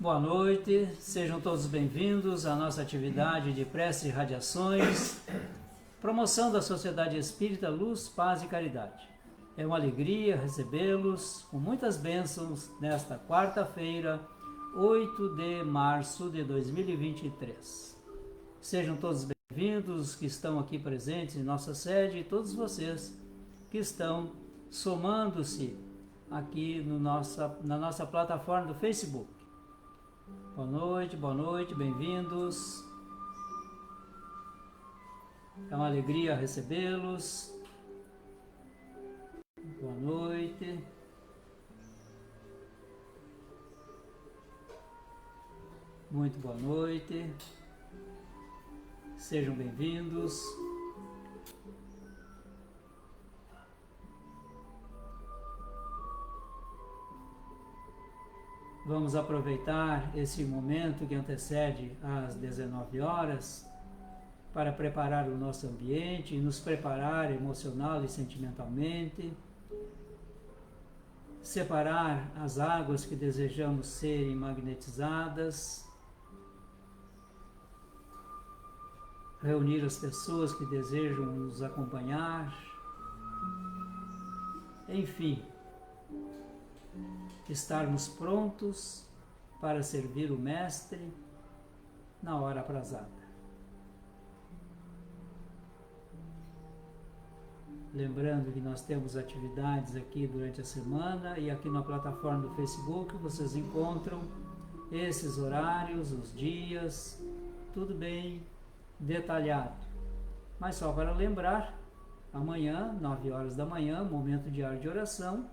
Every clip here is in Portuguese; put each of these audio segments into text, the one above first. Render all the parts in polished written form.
Boa noite, sejam todos bem-vindos à nossa atividade de prece e radiações, promoção da Sociedade Espírita Luz, Paz e Caridade. É uma alegria recebê-los com muitas bênçãos nesta quarta-feira, 8 de março de 2023. Sejam todos bem-vindos que estão aqui presentes em nossa sede e todos vocês que estão somando-se aqui na nossa plataforma do Facebook. Boa noite, bem-vindos. É uma alegria recebê-los. Boa noite. Muito boa noite. Sejam bem-vindos. Vamos aproveitar esse momento que antecede às 19 horas para preparar o nosso ambiente e nos preparar emocional e sentimentalmente, separar as águas que desejamos serem magnetizadas, reunir as pessoas que desejam nos acompanhar, enfim, estarmos prontos para servir o Mestre na hora aprazada. Lembrando que nós temos atividades aqui durante a semana e aqui na plataforma do Facebook vocês encontram esses horários, os dias, tudo bem detalhado. Mas só para lembrar, amanhã, 9 horas da manhã, momento diário de oração,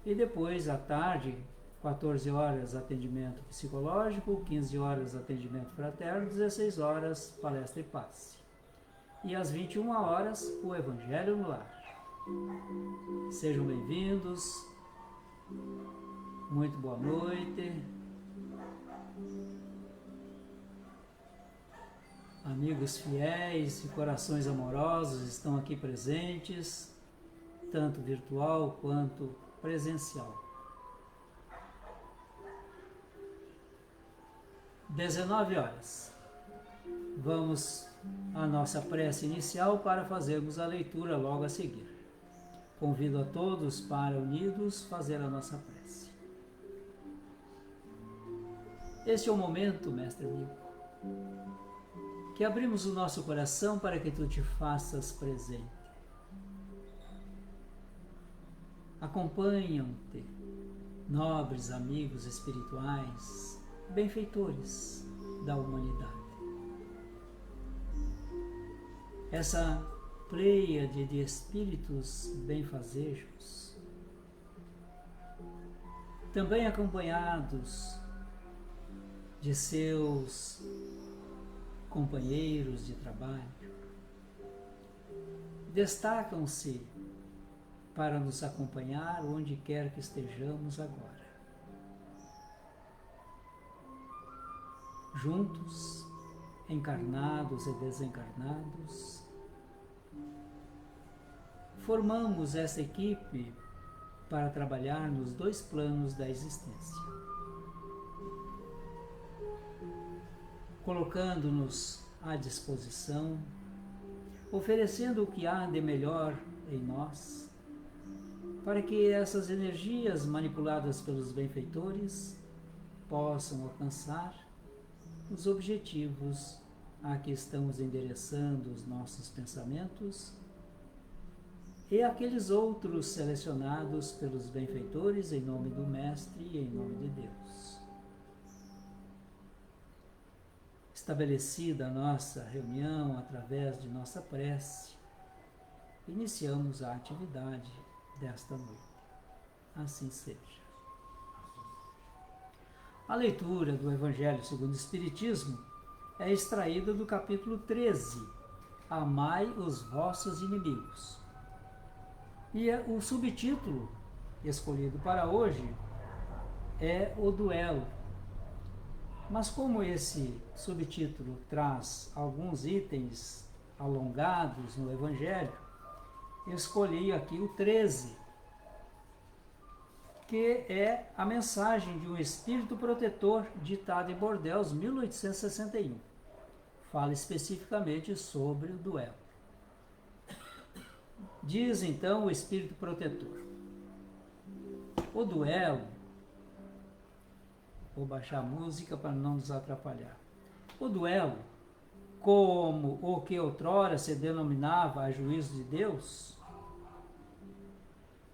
e depois, à tarde, 14 horas, atendimento psicológico, 15 horas, atendimento fraterno, 16 horas, palestra e passe. E às 21 horas, o Evangelho no Lar. Sejam bem-vindos. Muito boa noite. Amigos fiéis e corações amorosos estão aqui presentes, tanto virtual quanto presencial. 19 horas. Vamos à nossa prece inicial para fazermos a leitura logo a seguir. Convido a todos para, unidos, fazer a nossa prece. Este é o momento, Mestre amigo, que abrimos o nosso coração para que Tu te faças presente. Acompanham-te, nobres amigos espirituais, benfeitores da humanidade. Essa pleiade de espíritos benfazejos, também acompanhados de seus companheiros de trabalho, destacam-se para nos acompanhar onde quer que estejamos agora. Juntos, encarnados e desencarnados, formamos essa equipe para trabalhar nos dois planos da existência, colocando-nos à disposição, oferecendo o que há de melhor em nós, para que essas energias manipuladas pelos benfeitores possam alcançar os objetivos a que estamos endereçando os nossos pensamentos e aqueles outros selecionados pelos benfeitores em nome do Mestre e em nome de Deus. Estabelecida a nossa reunião através de nossa prece, iniciamos a atividade desta noite. Assim seja. A leitura do Evangelho segundo o Espiritismo é extraída do capítulo 13, Amai os vossos inimigos. E o subtítulo escolhido para hoje é o duelo. Mas como esse subtítulo traz alguns itens alongados no Evangelho, eu escolhi aqui o 13, que é a mensagem de um espírito protetor ditado em Bordeaux, 1861. Fala especificamente sobre o duelo. Diz então o espírito protetor: o duelo, vou baixar a música para não nos atrapalhar. O duelo, como o que outrora se denominava a juízo de Deus,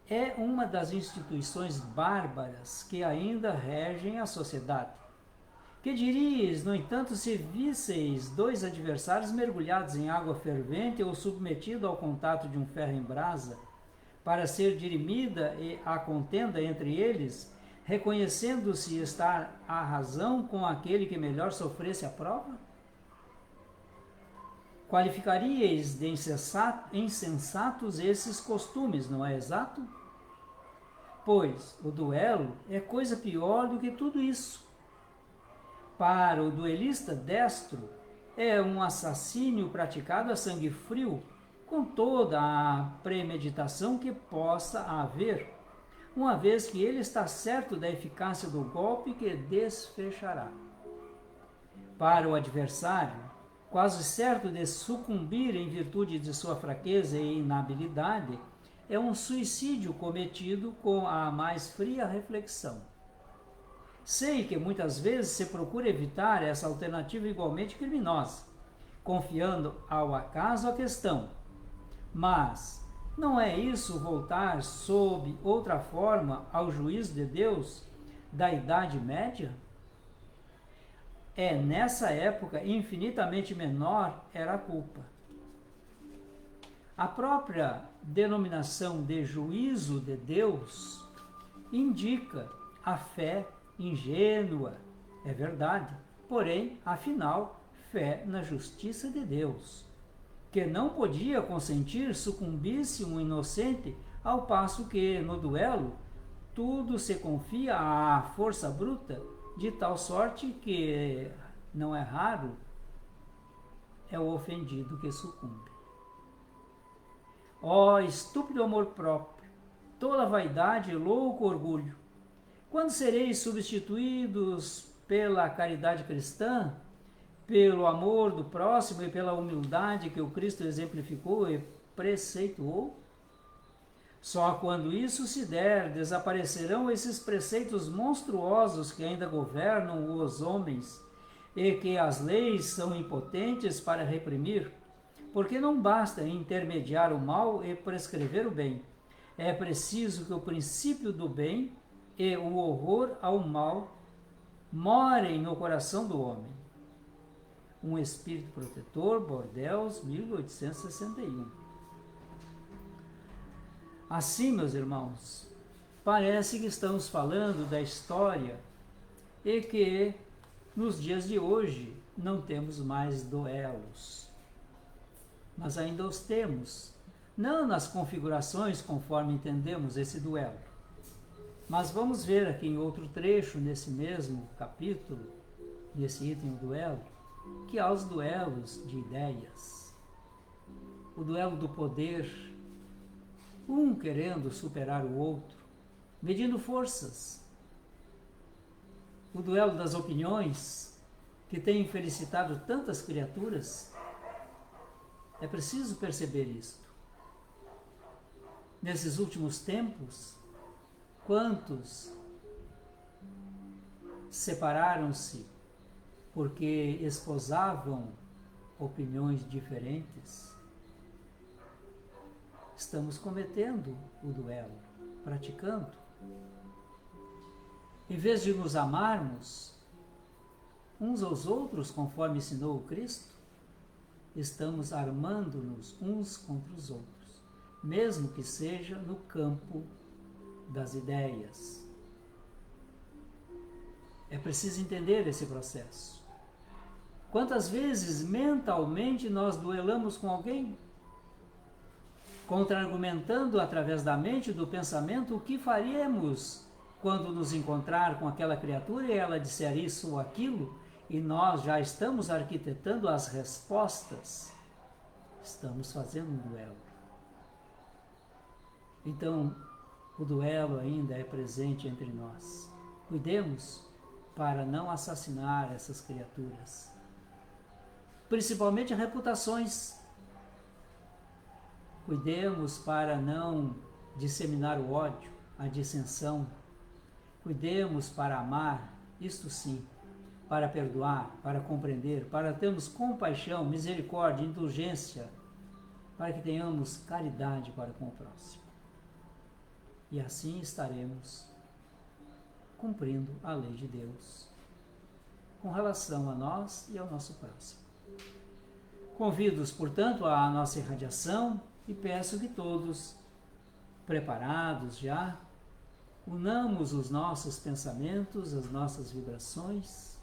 é uma das instituições bárbaras que ainda regem a sociedade. Que diríeis, no entanto, se visseis dois adversários mergulhados em água fervente ou submetidos ao contato de um ferro em brasa, para ser dirimida a contenda entre eles, reconhecendo-se estar a razão com aquele que melhor sofresse a prova? Qualificaríeis de insensatos esses costumes, não é exato? Pois o duelo é coisa pior do que tudo isso. Para o duelista destro, é um assassínio praticado a sangue frio, com toda a premeditação que possa haver, uma vez que ele está certo da eficácia do golpe que desfechará. Para o adversário, quase certo de sucumbir em virtude de sua fraqueza e inabilidade, é um suicídio cometido com a mais fria reflexão. Sei que muitas vezes se procura evitar essa alternativa igualmente criminosa, confiando ao acaso a questão. Mas não é isso voltar sob outra forma ao juízo de Deus da Idade Média? Nessa época infinitamente menor era a culpa. A própria denominação de juízo de Deus indica a fé ingênua, é verdade, porém, afinal, fé na justiça de Deus, que não podia consentir sucumbisse um inocente, ao passo que, no duelo, tudo se confia à força bruta, de tal sorte que, não é raro, é o ofendido que sucumbe. Ó estúpido amor próprio, tola vaidade e louco orgulho! Quando sereis substituídos pela caridade cristã, pelo amor do próximo e pela humildade que o Cristo exemplificou e preceituou? Só quando isso se der, desaparecerão esses preceitos monstruosos que ainda governam os homens e que as leis são impotentes para reprimir, porque não basta intermediar o mal e prescrever o bem. É preciso que o princípio do bem e o horror ao mal morem no coração do homem. Um espírito protetor, Bordeaux, 1861. Assim, meus irmãos, parece que estamos falando da história e que nos dias de hoje não temos mais duelos. Mas ainda os temos, não nas configurações conforme entendemos esse duelo. Mas vamos ver aqui em outro trecho, nesse mesmo capítulo, nesse item do duelo, que há os duelos de ideias. O duelo do poder, um querendo superar o outro, medindo forças. O duelo das opiniões, que tem felicitado tantas criaturas. É preciso perceber isto. Nesses últimos tempos, quantos separaram-se porque esposavam opiniões diferentes? Estamos cometendo o duelo, praticando. Em vez de nos amarmos uns aos outros, conforme ensinou o Cristo, estamos armando-nos uns contra os outros, mesmo que seja no campo das ideias. É preciso entender esse processo. Quantas vezes mentalmente nós duelamos com alguém? Contra-argumentando através da mente e do pensamento o que faríamos quando nos encontrar com aquela criatura e ela disser isso ou aquilo, e nós já estamos arquitetando as respostas. Estamos fazendo um duelo. Então, O duelo ainda é presente entre nós. Cuidemos para não assassinar essas criaturas. Principalmente reputações. Cuidemos para não disseminar o ódio, a dissensão. Cuidemos para amar, isto sim, para perdoar, para compreender, para termos compaixão, misericórdia, indulgência, para que tenhamos caridade para com o próximo. E assim estaremos cumprindo a lei de Deus com relação a nós e ao nosso próximo. Convido-os, portanto, à nossa irradiação e peço que todos, preparados já, unamos os nossos pensamentos, as nossas vibrações,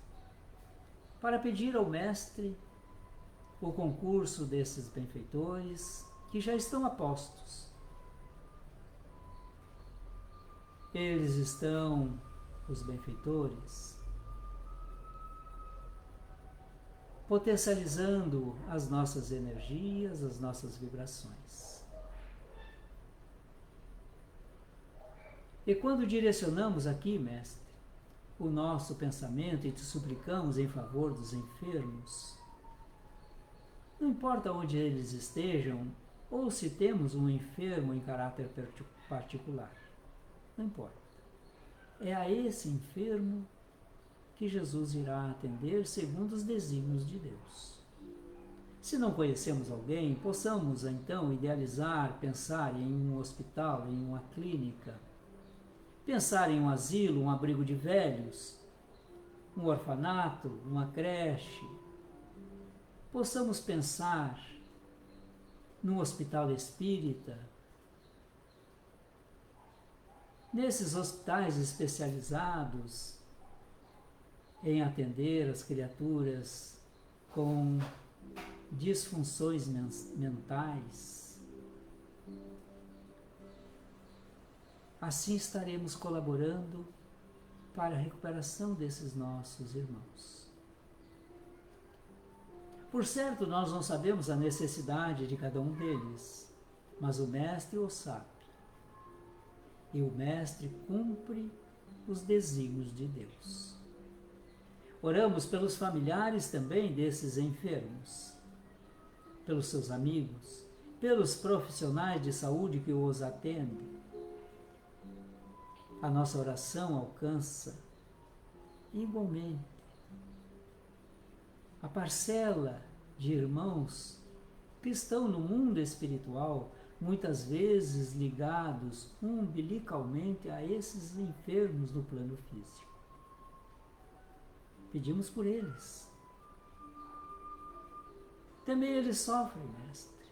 para pedir ao Mestre o concurso desses benfeitores que já estão a postos. Eles estão, os benfeitores, potencializando as nossas energias, as nossas vibrações. E quando direcionamos aqui, Mestre, o nosso pensamento e te suplicamos em favor dos enfermos, não importa onde eles estejam, ou se temos um enfermo em caráter particular, não importa. É a esse enfermo que Jesus irá atender segundo os desígnios de Deus. Se não conhecemos alguém, possamos então idealizar, pensar em um hospital, em uma clínica, pensar em um asilo, um abrigo de velhos, um orfanato, uma creche. Possamos pensar num hospital espírita, nesses hospitais especializados em atender as criaturas com disfunções mentais. Assim estaremos colaborando para a recuperação desses nossos irmãos. Por certo, nós não sabemos a necessidade de cada um deles, mas o Mestre o sabe. E o Mestre cumpre os desígnios de Deus. Oramos pelos familiares também desses enfermos, pelos seus amigos, pelos profissionais de saúde que os atendem. A nossa oração alcança igualmente a parcela de irmãos que estão no mundo espiritual, muitas vezes ligados umbilicalmente a esses enfermos do plano físico. Pedimos por eles. Também eles sofrem, Mestre,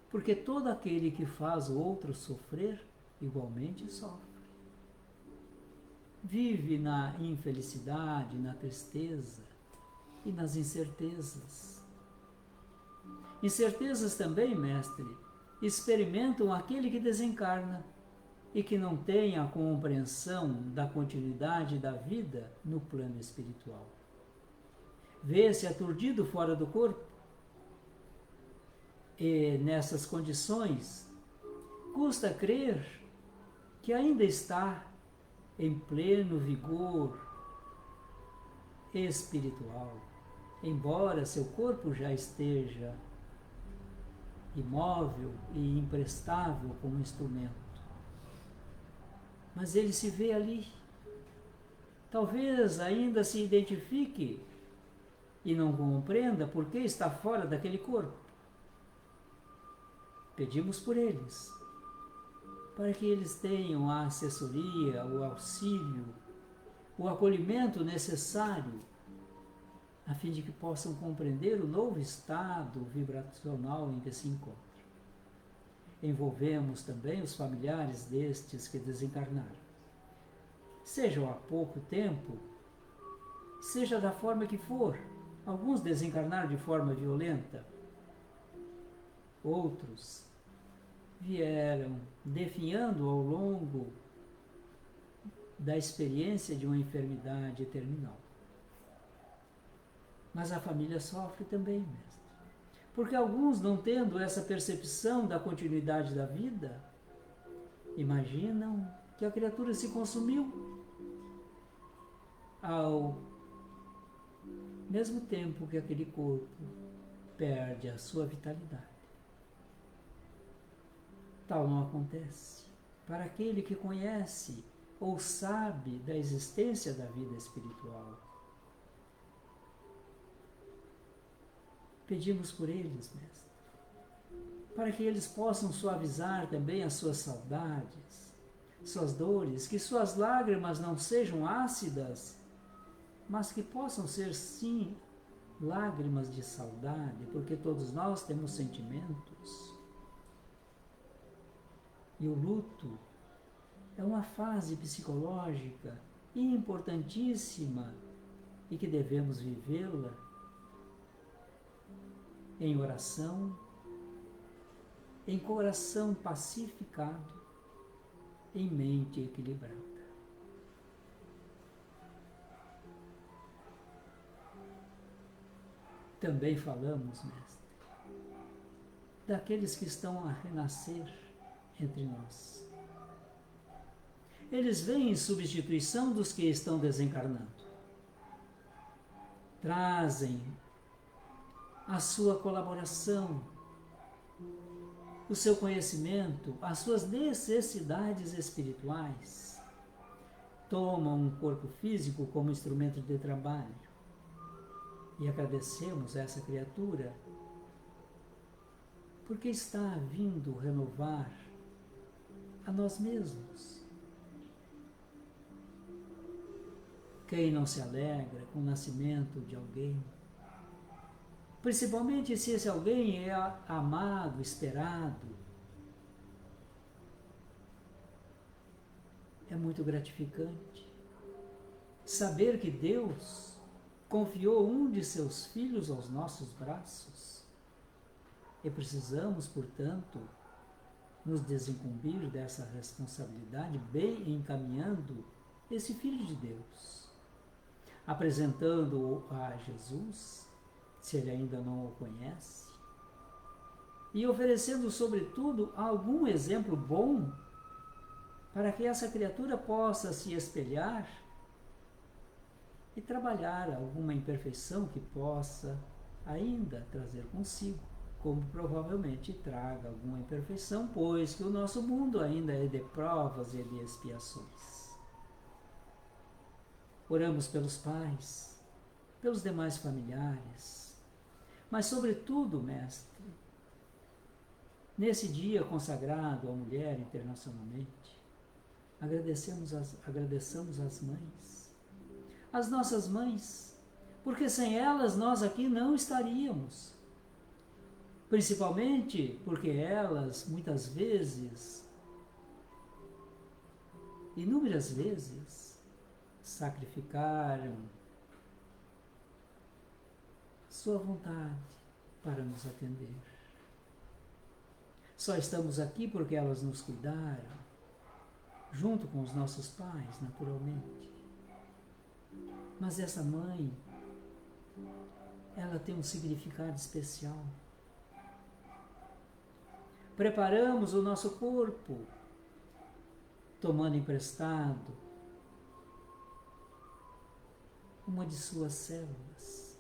porque todo aquele que faz o outro sofrer, igualmente sofre. Vive na infelicidade, na tristeza e nas incertezas. Incertezas também, Mestre, experimentam aquele que desencarna e que não tem a compreensão da continuidade da vida no plano espiritual. Vê-se aturdido fora do corpo e, nessas condições, custa crer que ainda está em pleno vigor espiritual, embora seu corpo já esteja imóvel e imprestável como instrumento. Mas ele se vê ali. Talvez ainda se identifique e não compreenda por que está fora daquele corpo. Pedimos por eles, para que eles tenham a assessoria, o auxílio, o acolhimento necessário, a fim de que possam compreender o novo estado vibracional em que se encontram. Envolvemos também os familiares destes que desencarnaram. Sejam há pouco tempo, seja da forma que for. Alguns desencarnaram de forma violenta, outros vieram definhando ao longo da experiência de uma enfermidade terminal. Mas a família sofre também, Mestre, porque alguns, não tendo essa percepção da continuidade da vida, imaginam que a criatura se consumiu ao mesmo tempo que aquele corpo perde a sua vitalidade. Tal não acontece para aquele que conhece ou sabe da existência da vida espiritual. Pedimos por eles, Mestre, para que eles possam suavizar também as suas saudades, suas dores, que suas lágrimas não sejam ácidas, mas que possam ser, sim, lágrimas de saudade, porque todos nós temos sentimentos. E o luto é uma fase psicológica importantíssima e que devemos vivê-la em oração, em coração pacificado, em mente equilibrada. Também falamos, Mestre, daqueles que estão a renascer entre nós. Eles vêm em substituição dos que estão desencarnando. Trazem a sua colaboração, o seu conhecimento, as suas necessidades espirituais. Tomam um corpo físico como instrumento de trabalho. E agradecemos a essa criatura porque está vindo renovar a nós mesmos. Quem não se alegra com o nascimento de alguém, principalmente se esse alguém é amado, esperado, é muito gratificante saber que Deus confiou um de seus filhos aos nossos braços e precisamos, portanto, nos desincumbir dessa responsabilidade, bem encaminhando esse Filho de Deus, apresentando-o a Jesus, se ele ainda não o conhece, e oferecendo, sobretudo, algum exemplo bom para que essa criatura possa se espelhar e trabalhar alguma imperfeição que possa ainda trazer consigo, como provavelmente traga alguma imperfeição, pois que o nosso mundo ainda é de provas e de expiações. Oramos pelos pais, pelos demais familiares, mas sobretudo, Mestre, nesse dia consagrado à mulher internacionalmente, agradeçamos às mães, as nossas mães, porque sem elas nós aqui não estaríamos. Principalmente porque elas, muitas vezes, inúmeras vezes, sacrificaram sua vontade para nos atender. Só estamos aqui porque elas nos cuidaram, junto com os nossos pais, naturalmente. Mas essa mãe, ela tem um significado especial. Preparamos o nosso corpo, tomando emprestado uma de suas células,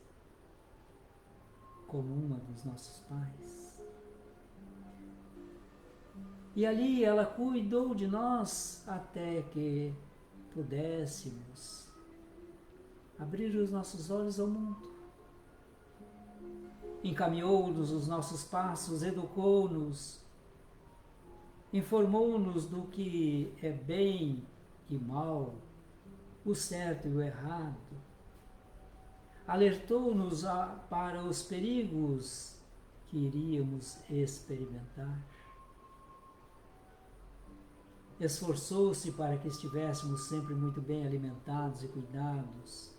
como uma dos nossos pais. E ali ela cuidou de nós até que pudéssemos abrir os nossos olhos ao mundo. Encaminhou-nos os nossos passos, educou-nos, informou-nos do que é bem e mal, o certo e o errado, alertou-nos para os perigos que iríamos experimentar, esforçou-se para que estivéssemos sempre muito bem alimentados e cuidados,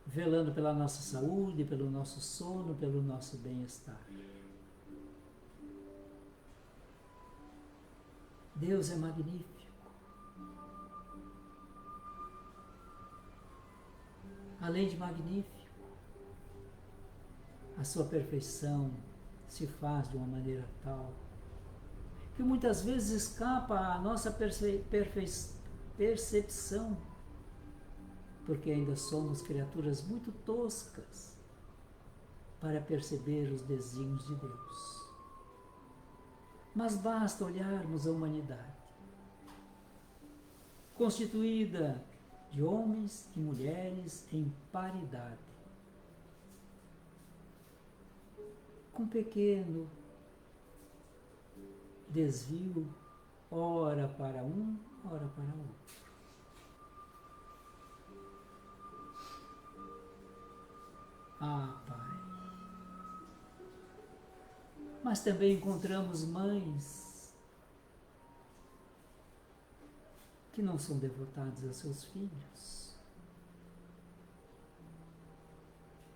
velando pela nossa saúde, pelo nosso sono, pelo nosso bem-estar. Deus é magnífico. Além de magnífico, a sua perfeição se faz de uma maneira tal que muitas vezes escapa à nossa percepção, porque ainda somos criaturas muito toscas para perceber os desígnios de Deus. Mas basta olharmos a humanidade, constituída de homens e mulheres em paridade, com pequeno desvio, ora para um, ora para outro. Ah, Pai. Mas também encontramos mães que não são devotadas a seus filhos.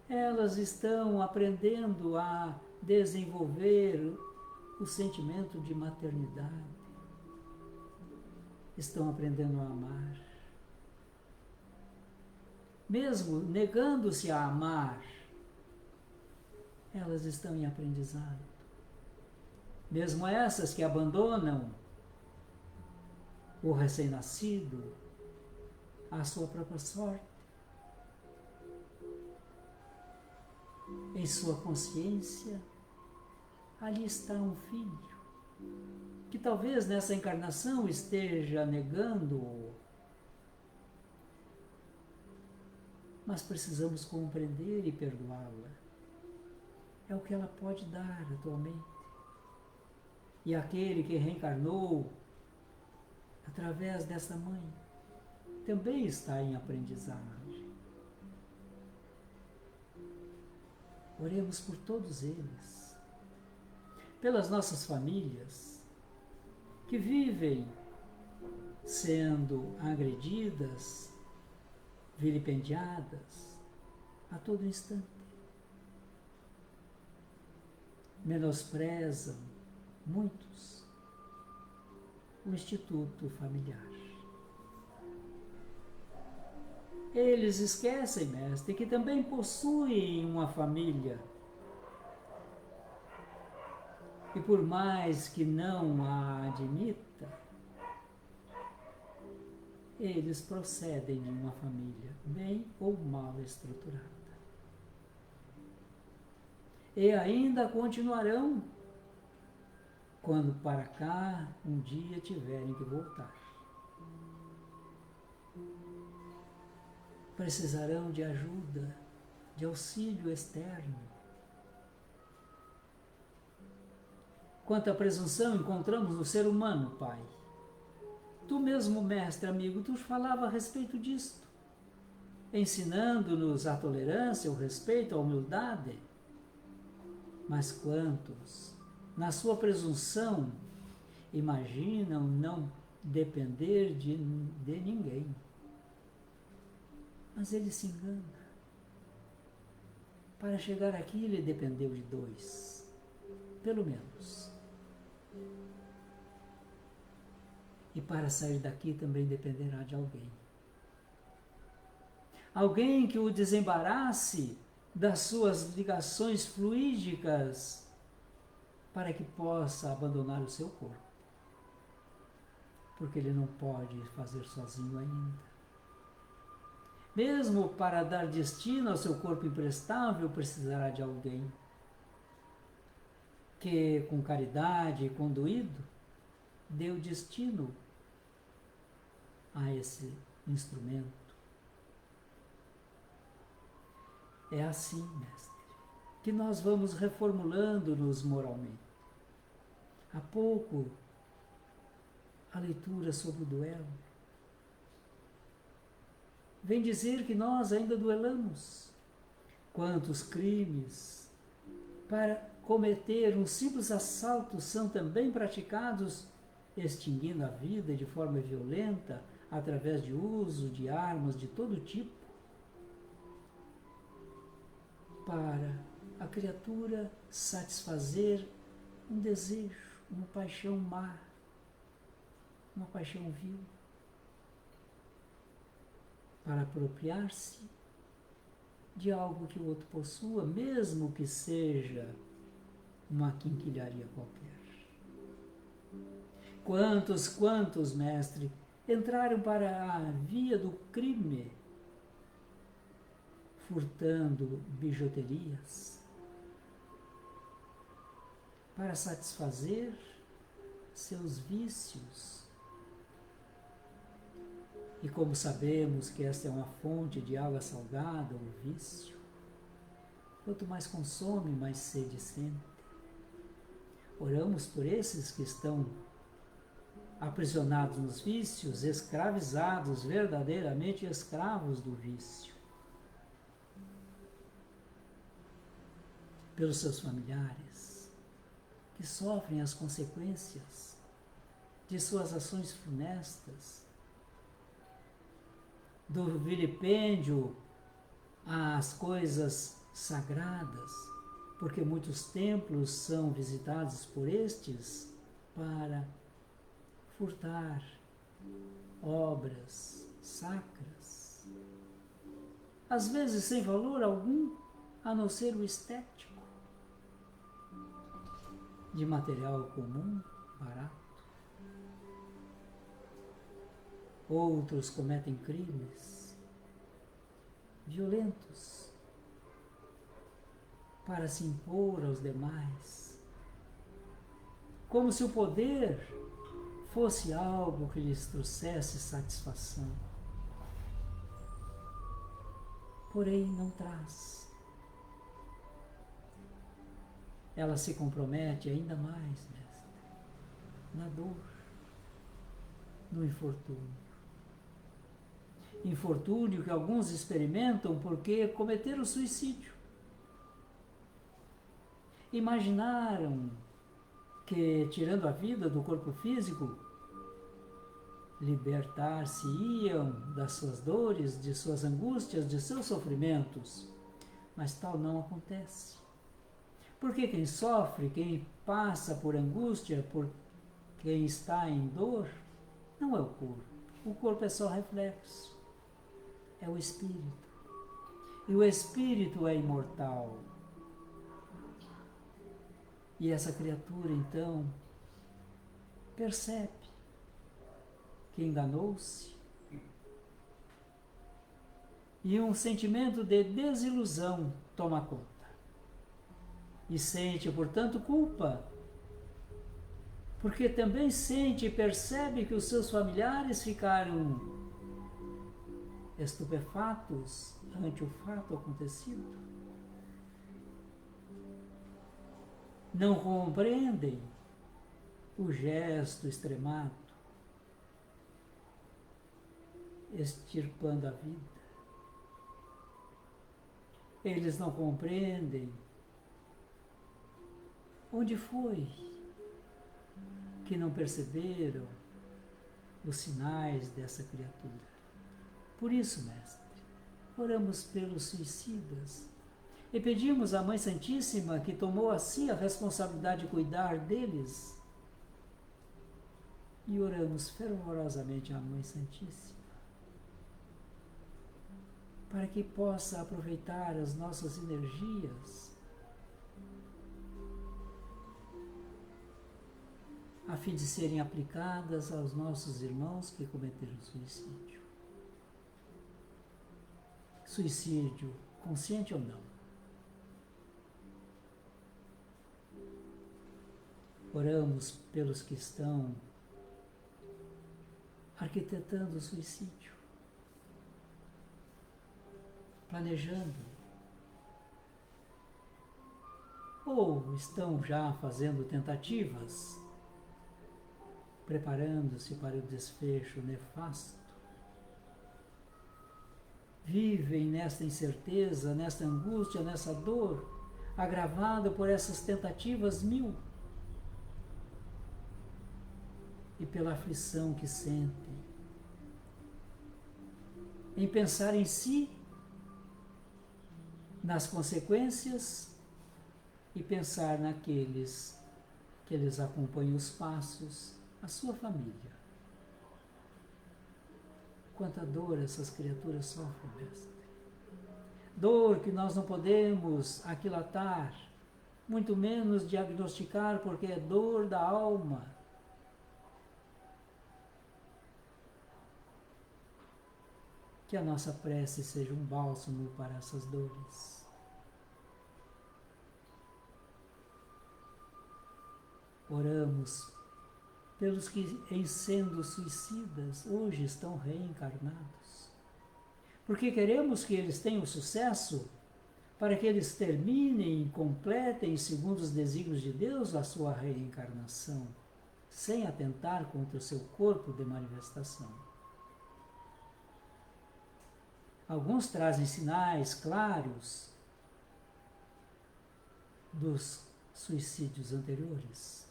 Elas estão aprendendo a desenvolver o sentimento de maternidade. Estão aprendendo a amar. Mesmo negando-se a amar, elas estão em aprendizado. Mesmo essas que abandonam o recém-nascido à sua própria sorte, em sua consciência, ali está um filho, que talvez nessa encarnação esteja negando-o, mas precisamos compreender e perdoá-la. É o que ela pode dar atualmente. E aquele que reencarnou através dessa mãe também está em aprendizagem. Oremos por todos eles, pelas nossas famílias que vivem sendo agredidas, vilipendiadas a todo instante, menosprezam muitos o instituto familiar. Eles esquecem, mestre, que também possuem uma família. E por mais que não a admita, eles procedem de uma família bem ou mal estruturada. E ainda continuarão quando para cá um dia tiverem que voltar. Precisarão de ajuda, de auxílio externo. Quanta presunção encontramos no ser humano, Pai. Tu mesmo, mestre, amigo, tu falava a respeito disto, ensinando-nos a tolerância, o respeito, a humildade. Mas quantos, na sua presunção, imaginam não depender de ninguém? Mas ele se engana. Para chegar aqui, ele dependeu de 2, pelo menos. E para sair daqui também dependerá de alguém. Alguém que o desembarace das suas ligações fluídicas para que possa abandonar o seu corpo. Porque ele não pode fazer sozinho ainda. Mesmo para dar destino ao seu corpo imprestável, precisará de alguém que, com caridade e conduído, dê o destino a esse instrumento. É assim, mestre, que nós vamos reformulando-nos moralmente. Há pouco, a leitura sobre o duelo vem dizer que nós ainda duelamos. Quantos crimes para cometer um simples assalto são também praticados, extinguindo a vida de forma violenta, através de uso de armas de todo tipo, para a criatura satisfazer um desejo, uma paixão má, uma paixão vil, para apropriar-se de algo que o outro possua, mesmo que seja uma quinquilharia qualquer. Quantos, mestre, entraram para a via do crime, furtando bijuterias, para satisfazer seus vícios. E como sabemos que esta é uma fonte de água salgada, o vício, quanto mais consome, mais sede sente. Oramos por esses que estão aprisionados nos vícios, escravizados, verdadeiramente escravos do vício. Pelos seus familiares, que sofrem as consequências de suas ações funestas, do vilipêndio às coisas sagradas, porque muitos templos são visitados por estes para furtar obras sacras, às vezes sem valor algum, a não ser o estético, de material comum, barato. Outros cometem crimes violentos para se impor aos demais, como se o poder fosse algo que lhes trouxesse satisfação. Porém, não traz. Ela se compromete ainda mais, mestre, na dor, no infortúnio. Infortúnio que alguns experimentam porque cometeram suicídio. Imaginaram que, tirando a vida do corpo físico, libertar-se-iam das suas dores, de suas angústias, de seus sofrimentos. Mas tal não acontece. Porque quem sofre, quem passa por angústia, por quem está em dor, não é o corpo. O corpo é só reflexo. É o espírito. E o espírito é imortal. E essa criatura, então, percebe que enganou-se. E um sentimento de desilusão toma conta. E sente, portanto, culpa. Porque também sente e percebe que os seus familiares ficaram estupefatos ante o fato acontecido. Não compreendem o gesto extremado, extirpando a vida. Eles não compreendem onde foi que não perceberam os sinais dessa criatura. Por isso, mestre, oramos pelos suicidas e pedimos à Mãe Santíssima, que tomou a si a responsabilidade de cuidar deles, e oramos fervorosamente à Mãe Santíssima, para que possa aproveitar as nossas energias a fim de serem aplicadas aos nossos irmãos que cometeram suicídio. Suicídio, consciente ou não. Oramos pelos que estão arquitetando o suicídio, planejando, ou estão já fazendo tentativas, preparando-se para o desfecho nefasto. Vivem nesta incerteza, nesta angústia, nessa dor, agravada por essas tentativas mil, e pela aflição que sentem em pensar em si, nas consequências, e pensar naqueles que eles acompanham os passos, a sua família. Quanta dor essas criaturas sofrem, mestre. Dor que nós não podemos aquilatar, muito menos diagnosticar, porque é dor da alma. que a nossa prece seja um bálsamo para essas dores. Oramos pelos que, em sendo suicidas, hoje estão reencarnados. Porque queremos que eles tenham sucesso para que eles terminem e completem, segundo os desígnios de Deus, a sua reencarnação, sem atentar contra o seu corpo de manifestação. Alguns trazem sinais claros dos suicídios anteriores.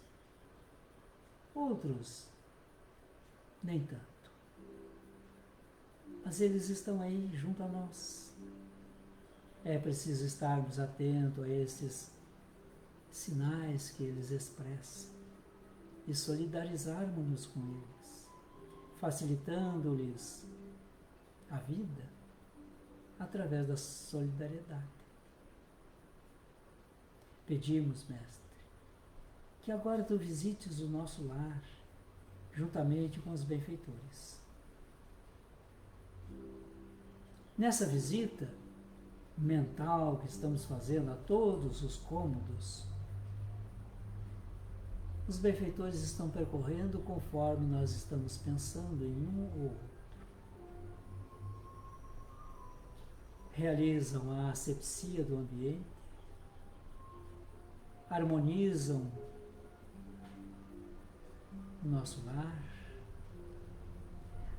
Outros, nem tanto. Mas eles estão aí junto a nós. É preciso estarmos atentos a esses sinais que eles expressam e solidarizarmos-nos com eles, facilitando-lhes a vida através da solidariedade. Pedimos, Mestre, que agora Tu visites o nosso lar, juntamente com os benfeitores. Nessa visita mental que estamos fazendo a todos os cômodos, os benfeitores estão percorrendo conforme nós estamos pensando em um ou outro. Realizam a asepsia do ambiente, harmonizam o nosso lar,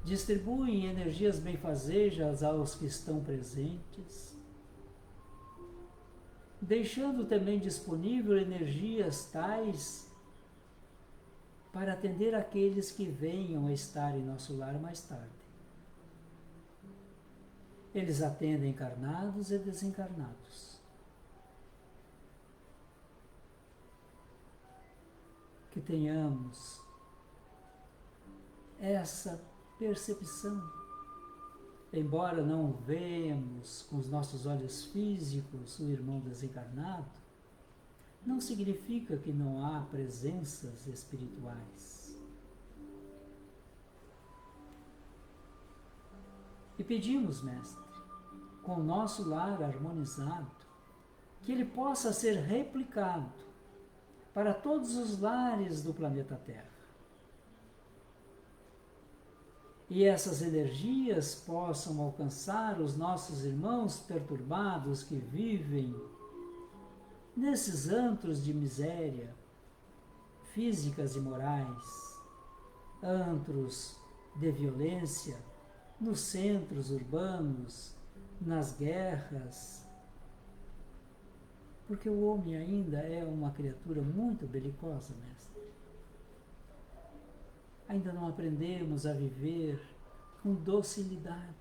distribuem energias benfazejas aos que estão presentes, deixando também disponível energias tais para atender aqueles que venham a estar em nosso lar mais tarde. Eles atendem encarnados e desencarnados. Que tenhamos essa percepção. Embora não vemos com os nossos olhos físicos o irmão desencarnado, não significa que não há presenças espirituais. E pedimos, Mestre, com o nosso lar harmonizado, que ele possa ser replicado para todos os lares do planeta Terra. E essas energias possam alcançar os nossos irmãos perturbados que vivem nesses antros de miséria, físicas e morais, antros de violência, nos centros urbanos, nas guerras, porque o homem ainda é uma criatura muito belicosa, Mestre. Ainda não aprendemos a viver com docilidade.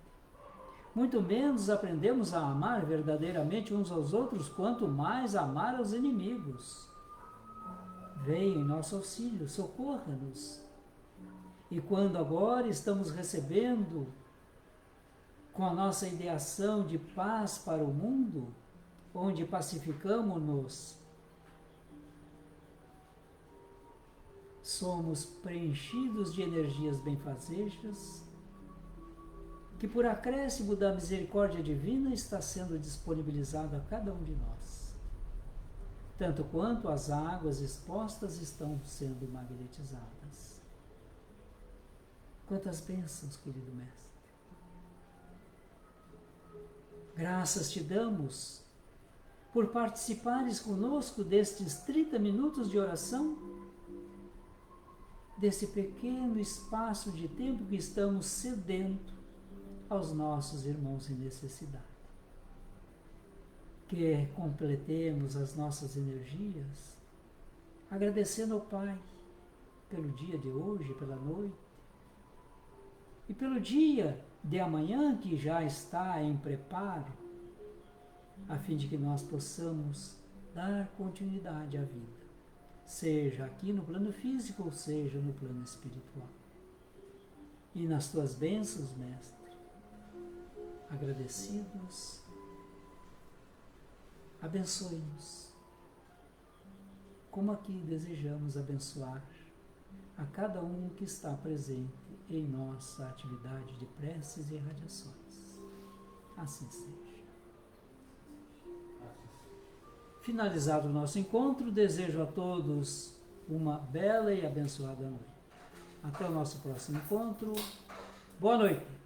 Muito menos aprendemos a amar verdadeiramente uns aos outros, quanto mais amar aos inimigos. Venha em nosso auxílio, socorra-nos. E quando agora estamos recebendo, com a nossa ideação de paz para o mundo, onde pacificamos-nos, somos preenchidos de energias benfazejas, que por acréscimo da misericórdia divina está sendo disponibilizado a cada um de nós, tanto quanto as águas expostas estão sendo magnetizadas. Quantas bênçãos, querido Mestre! Graças te damos por participares conosco destes 30 minutos de oração, desse pequeno espaço de tempo que estamos cedendo aos nossos irmãos em necessidade. Que completemos as nossas energias, agradecendo ao Pai pelo dia de hoje, pela noite, e pelo dia de amanhã que já está em preparo, a fim de que nós possamos dar continuidade à vida, seja aqui no plano físico ou seja no plano espiritual. E nas tuas bênçãos, Mestre, agradecidos, abençoe-nos, como aqui desejamos abençoar a cada um que está presente em nossa atividade de preces e radiações. Assim seja. Finalizado o nosso encontro, desejo a todos uma bela e abençoada noite. Até o nosso próximo encontro. Boa noite.